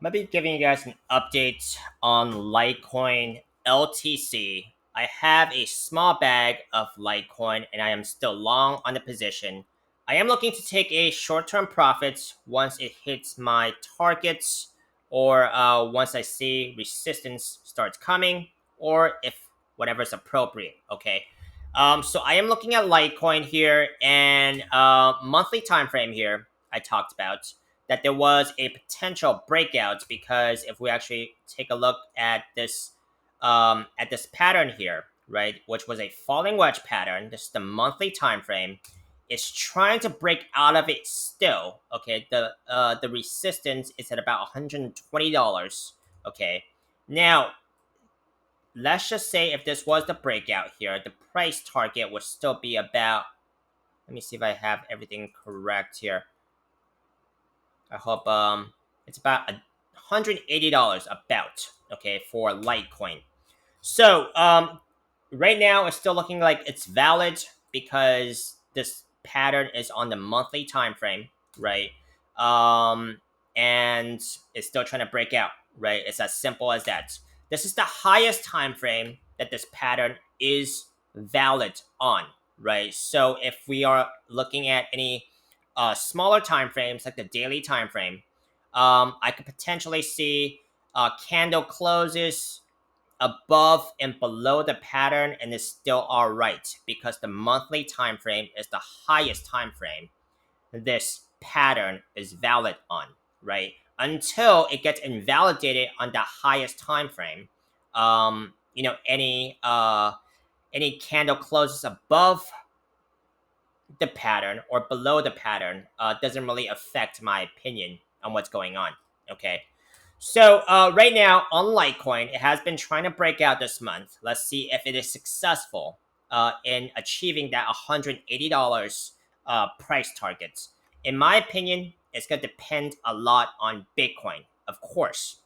I'm going to be giving you guys an update on Litecoin LTC. I have a small bag of Litecoin and I am still long on the position. I am looking to take a short-term profits once it hits my targets or once I see resistance starts coming or if whatever is appropriate, okay? So I am looking at Litecoin here and monthly time frame here I talked about that there was a potential breakout because if we actually take a look at this pattern here, right, which was a falling wedge pattern, this is the monthly time frame, it's trying to break out of it still. Okay, the resistance is at about $120. Okay, now let's just say if this was the breakout here, the price target would still be about. Let me see if I have everything correct here. I hope it's about $180 about, okay, for Litecoin. So right now it's still looking like it's valid because this pattern is on the monthly time frame, right? And it's still trying to break out, right? It's as simple as that. This is the highest time frame that this pattern is valid on, right? So if we are looking at any smaller time frames like the daily time frame, I could potentially see candle closes above and below the pattern and it's still all right because the monthly time frame is the highest time frame this pattern is valid on, right? Until it gets invalidated on the highest time frame, any candle closes above the pattern or below the pattern doesn't really affect my opinion on what's going on. Okay. So right now on Litecoin, it has been trying to break out this month. Let's see if it is successful in achieving that $180 price target. In my opinion, it's going to depend a lot on Bitcoin, of course.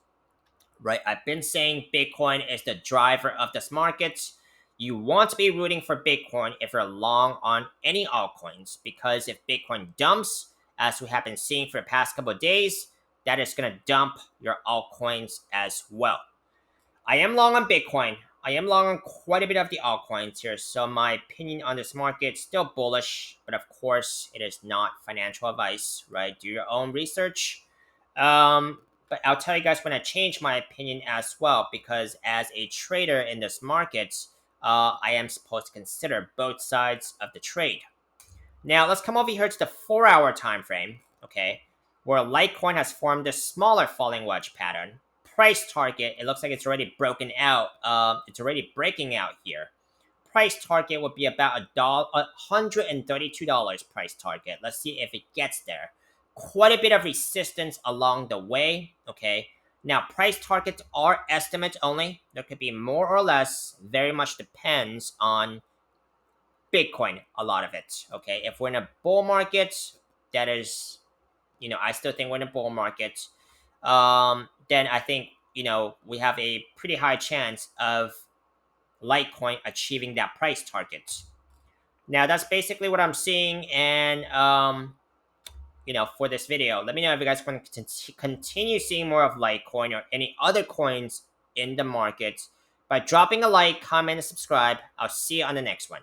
Right? I've been saying Bitcoin is the driver of this market. You want to be rooting for Bitcoin if you're long on any altcoins because if Bitcoin dumps, as we have been seeing for the past couple of days, that is going to dump your altcoins as well. I am long on Bitcoin. I am long on quite a bit of the altcoins here, so my opinion on this market is still bullish, but of course, it is not financial advice, right? Do your own research. But I'll tell you guys when I change my opinion as well, because as a trader in this market, I am supposed to consider both sides of the trade. Now, let's come over here to the 4-hour time frame, okay, where Litecoin has formed this smaller falling wedge pattern. Price target, it looks like it's already broken out. It's already breaking out here. Price target would be about $132 price target. Let's see if it gets there. Quite a bit of resistance along the way, okay? Now, price targets are estimates only. There could be more or less. Very much depends on Bitcoin, a lot of it, okay? If we're in a bull market, that is, I still think we're in a bull market. Then I think, we have a pretty high chance of Litecoin achieving that price target. Now, that's basically what I'm seeing. And, for this video, let me know if you guys want to continue seeing more of Litecoin or any other coins in the market by dropping a like, comment, and subscribe. I'll see you on the next one.